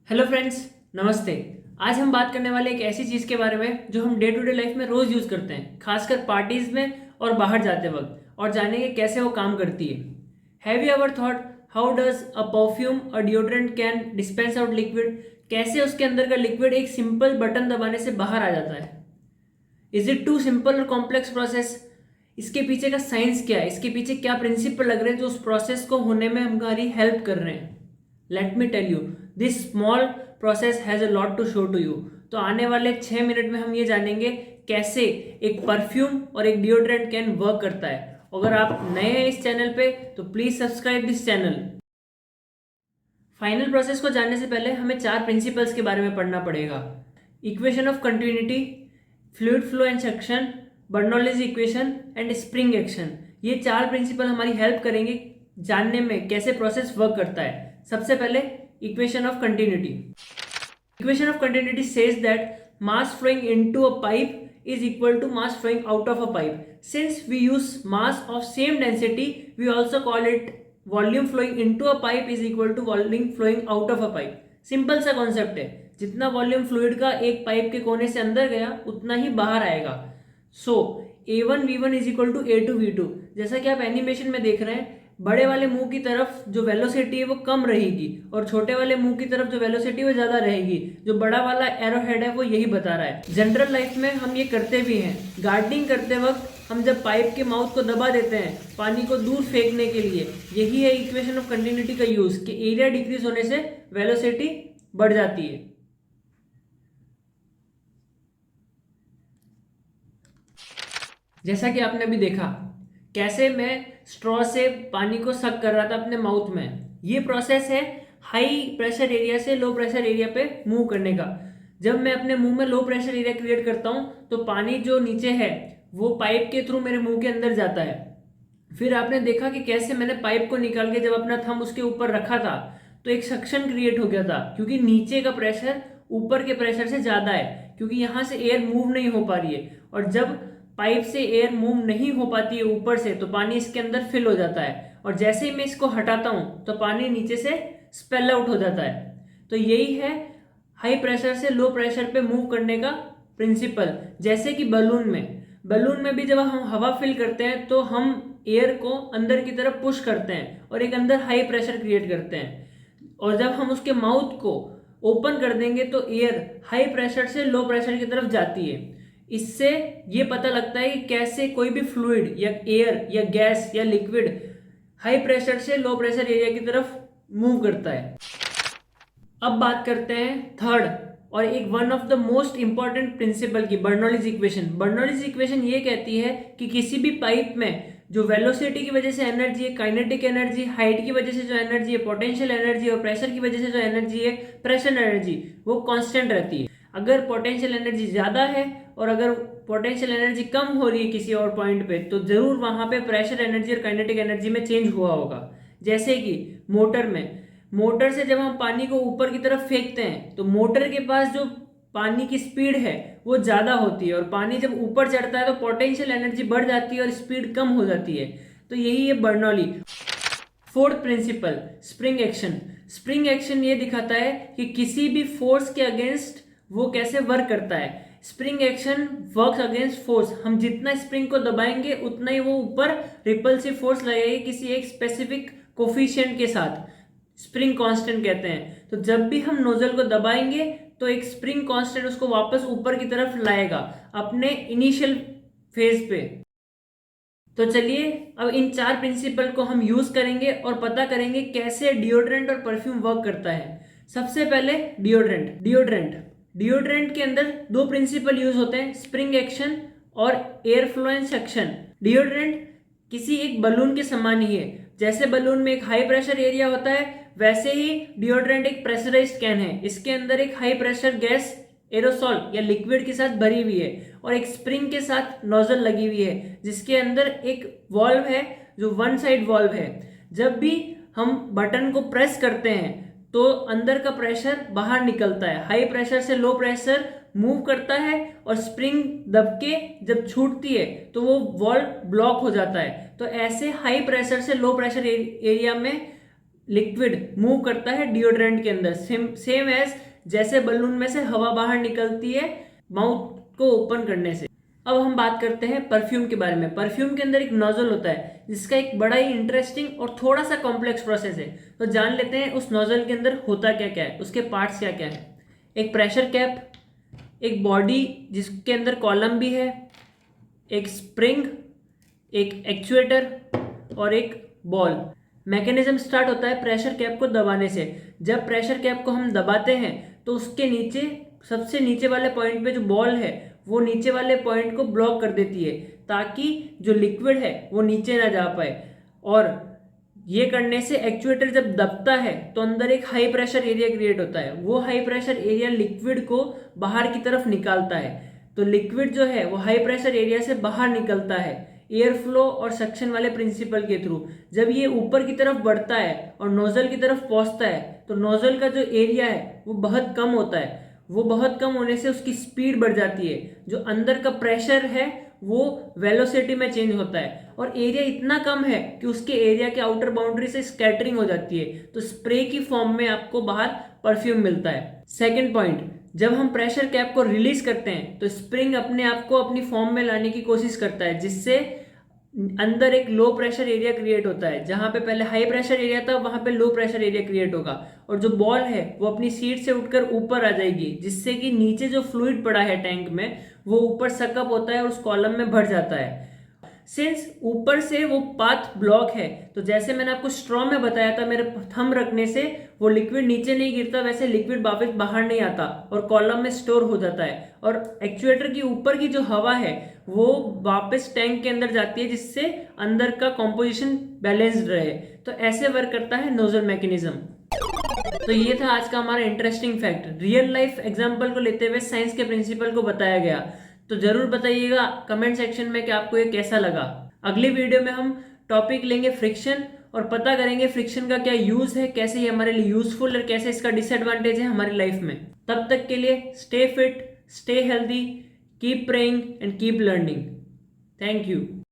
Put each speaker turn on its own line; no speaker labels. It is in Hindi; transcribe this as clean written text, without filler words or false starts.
हेलो फ्रेंड्स, नमस्ते। आज हम बात करने वाले एक ऐसी चीज़ के बारे में जो हम डे टू डे लाइफ में रोज़ यूज़ करते हैं, खासकर पार्टीज में और बाहर जाते वक्त, और जानेंगे कैसे वो काम करती है। Have you ever thought how does a perfume और deodorant can dispense out liquid? कैसे उसके अंदर का लिक्विड एक सिंपल बटन दबाने से बाहर आ जाता है? इज इट टू सिंपल और कॉम्प्लेक्स प्रोसेस? इसके पीछे का साइंस क्या है? इसके पीछे क्या प्रिंसिपल लग रहे हैं जो उस प्रोसेस को होने में हमारी हेल्प कर रहे हैं? Let me tell you, this small process has a lot to show to you. तो आने वाले 6 मिनट में हम ये जानेंगे कैसे एक परफ्यूम और एक डिओड्रेंट कैन वर्क करता है। अगर आप नए हैं इस चैनल पे तो please subscribe this channel. Final process को जानने से पहले हमें 4 प्रिंसिपल्स के बारे में पढ़ना पड़ेगा। Equation of continuity, fluid flow and suction, Bernoulli's equation and spring action. ये 4 प्रिंसिपल हमारी हेल्प करेंगे जानने में कैसे प्रोसेस वर्क करता है। सबसे पहले equation of continuity. Equation of continuity says that mass flowing into a pipe is equal to mass flowing out of a pipe. Since we use mass of same density, we also call it volume flowing into a pipe is equal to volume flowing out of a pipe. Simple सा कॉन्सेप्ट है, जितना वॉल्यूम फ्लूइड का एक पाइप के कोने से अंदर गया उतना ही बाहर आएगा। So A1 V1 is equal to A2 V2। जैसा कि आप एनिमेशन में देख रहे हैं, बड़े वाले मुंह की तरफ जो वेलोसिटी है वो कम रहेगी और छोटे वाले मुंह की तरफ जो वेलोसिटी है वो ज्यादा रहेगी। जो बड़ा वाला एरो हेड है वो यही बता रहा है। जनरल लाइफ में हम ये करते भी हैं। गार्डनिंग करते वक्त हम जब पाइप के माउथ को दबा देते हैं पानी को दूर फेंकने के लिए, यही है इक्वेशन ऑफ कंटिन्यूटी का यूज कि एरिया डिक्रीज होने से वेलोसिटी बढ़ जाती है। जैसा कि आपने अभी देखा कैसे मैं स्ट्रॉ से पानी को सक कर रहा था अपने माउथ में। ये प्रोसेस है हाई प्रेशर एरिया से लो प्रेशर एरिया पे मूव करने का। जब मैं अपने मुंह में लो प्रेशर एरिया क्रिएट करता हूँ तो पानी जो नीचे है वो पाइप के थ्रू मेरे मुंह के अंदर जाता है। फिर आपने देखा कि कैसे मैंने पाइप को निकाल के जब अपना थंब उसके ऊपर रखा था तो एक सक्शन क्रिएट हो गया था, क्योंकि नीचे का प्रेशर ऊपर के प्रेशर से ज्यादा है, क्योंकि यहाँ से एयर मूव नहीं हो पा रही है। और जब पाइप से एयर मूव नहीं हो पाती है ऊपर से तो पानी इसके अंदर फिल हो जाता है, और जैसे ही मैं इसको हटाता हूं तो पानी नीचे से स्पेल आउट हो जाता है। तो यही है हाई प्रेशर से लो प्रेशर पे मूव करने का प्रिंसिपल। जैसे कि बलून में भी जब हम हवा फिल करते हैं तो हम एयर को अंदर की तरफ पुश करते हैं और एक अंदर हाई प्रेशर क्रिएट करते हैं, और जब हम उसके माउथ को ओपन कर देंगे तो एयर हाई प्रेशर से लो प्रेशर की तरफ जाती है। इससे ये पता लगता है कि कैसे कोई भी फ्लूइड या एयर या गैस या लिक्विड हाई प्रेशर से लो प्रेशर एरिया की तरफ मूव करता है। अब बात करते हैं थर्ड और एक one of the most important principle की, बर्नौलीज इक्वेशन। बर्नौलीज इक्वेशन ये कहती है कि किसी भी पाइप में जो वेलोसिटी की वजह से एनर्जी है, काइनेटिक एनर्जी, हाइट की वजह से जो एनर्जी है पोटेंशियल एनर्जी, और प्रेशर की वजह से जो एनर्जी है प्रेशर एनर्जी, वो कांस्टेंट रहती है। अगर पोटेंशियल एनर्जी ज्यादा है और अगर पोटेंशियल एनर्जी कम हो रही है किसी और पॉइंट पे तो जरूर वहां पे प्रेशर एनर्जी और काइनेटिक एनर्जी में चेंज हुआ होगा। जैसे कि मोटर से जब हम पानी को ऊपर की तरफ फेंकते हैं तो मोटर के पास जो पानी की स्पीड है वो ज्यादा होती है, और पानी जब ऊपर चढ़ता है तो पोटेंशियल एनर्जी बढ़ जाती है और स्पीड कम हो जाती है। तो यही है Bernoulli. Fourth principle, spring action. Spring action ये दिखाता है कि किसी भी फोर्स के अगेंस्ट वो कैसे वर्क करता है। Spring action works against force. हम जितना स्प्रिंग को दबाएंगे उतना ही वो ऊपर रिपल्सिव फोर्स लगेगी किसी एक स्पेसिफिक कोफिशिएंट के साथ। स्प्रिंग कांस्टेंट कहते हैं। तो जब भी हम नोजल को दबाएंगे तो एक स्प्रिंग कांस्टेंट उसको वापस ऊपर की तरफ लाएगा अपने इनिशियल फेज पे। तो चलिए अब इन 4 प्रिंसिपल को हम यूज करेंगे और पता करेंगे कैसे डिओड्रेंट और परफ्यूम वर्क करता है। सबसे पहले डिओड्रेंट के अंदर 2 प्रिंसिपल यूज होते हैं, स्प्रिंग एक्शन और air flow and suction. Deodorant किसी एक बलून के समान ही है। जैसे बलून में एक हाई प्रेशर एरिया होता है वैसे ही डिओड्रेंट एक प्रेशराइज्ड कैन है। इसके अंदर एक हाई प्रेशर गैस एरोसॉल या लिक्विड के साथ भरी हुई है और एक स्प्रिंग के साथ नोजल लगी हुई है जिसके अंदर एक वॉल्व है जो वन साइड वॉल्व है। जब भी हम बटन को प्रेस करते हैं तो अंदर का प्रेशर बाहर निकलता है, हाई प्रेशर से लो प्रेशर मूव करता है और स्प्रिंग दबके जब छूटती है तो वो वॉल्व ब्लॉक हो जाता है। तो ऐसे हाई प्रेशर से लो प्रेशर एरिया में लिक्विड मूव करता है डिओड्रेंट के अंदर, सेम एज जैसे बलून में से हवा बाहर निकलती है माउथ को ओपन करने से। अब हम बात करते हैं परफ्यूम के बारे में। परफ्यूम के अंदर एक नोजल होता है जिसका एक बड़ा ही इंटरेस्टिंग और थोड़ा सा कॉम्प्लेक्स प्रोसेस है। तो जान लेते हैं उस नोजल के अंदर होता क्या क्या है, उसके पार्ट्स क्या क्या है। एक प्रेशर कैप, एक बॉडी जिसके अंदर कॉलम भी है, एक स्प्रिंग, एक एक्चुएटर और एक बॉल। मैकेनिज्म स्टार्ट होता है प्रेशर कैप को दबाने से। जब प्रेशर कैप को हम दबाते हैं तो उसके नीचे, सबसे नीचे वाले पॉइंट पे जो बॉल है वो नीचे वाले पॉइंट को ब्लॉक कर देती है ताकि जो लिक्विड है वो नीचे ना जा पाए। और ये करने से एक्चुएटर जब दबता है तो अंदर एक हाई प्रेशर एरिया क्रिएट होता है। वो हाई प्रेशर एरिया लिक्विड को बाहर की तरफ निकालता है। तो लिक्विड जो है वो हाई प्रेशर एरिया से बाहर निकलता है एयर फ्लो और सक्शन वाले प्रिंसिपल के थ्रू। जब ये ऊपर की तरफ बढ़ता है और नोजल की तरफ पहुंचता है तो नोजल का जो एरिया है वो बहुत कम होता है। वो बहुत कम होने से उसकी स्पीड बढ़ जाती है। जो अंदर का प्रेशर है वो वेलोसिटी में चेंज होता है और एरिया इतना कम है कि उसके एरिया के आउटर बाउंड्री से स्कैटरिंग हो जाती है। तो स्प्रे की फॉर्म में आपको बाहर परफ्यूम मिलता है। सेकेंड पॉइंट, जब हम प्रेशर कैप को रिलीज करते हैं तो स्प्रिंग अपने आप को अपनी फॉर्म में लाने की कोशिश करता है, जिससे अंदर एक लो प्रेशर एरिया क्रिएट होता है। जहां पे पहले हाई प्रेशर एरिया था वहां पे लो प्रेशर एरिया क्रिएट होगा और जो बॉल है वो अपनी सीट से उठकर ऊपर आ जाएगी, जिससे कि नीचे जो फ्लूइड पड़ा है टैंक में वो ऊपर सकअप होता है और उस कॉलम में भर जाता है। सिंस ऊपर से वो पाथ ब्लॉक है तो जैसे मैंने आपको स्ट्रॉ में बताया था मेरे थंब रखने से वो लिक्विड नीचे नहीं गिरता, वैसे लिक्विड वापस बाहर नहीं आता और कॉलम में स्टोर हो जाता है। और एक्चुएटर की ऊपर की जो हवा है वो वापस टैंक के अंदर जाती है, जिससे अंदर का कॉम्पोजिशन बैलेंस्ड रहे। तो ऐसे वर्क करता है नोजल मैकेनिज्म। तो ये था आज का हमारा interesting fact. Real life example को लेते हुए साइंस के प्रिंसिपल को बताया गया। तो जरूर बताइएगा कमेंट सेक्शन में कि आपको ये कैसा लगा। अगली वीडियो में हम टॉपिक लेंगे फ्रिक्शन और पता करेंगे फ्रिक्शन का क्या यूज है, कैसे ये हमारे लिए यूजफुल और कैसे इसका डिसएडवांटेज है हमारी लाइफ में। तब तक के लिए stay fit, stay healthy, keep praying and keep learning. Thank you.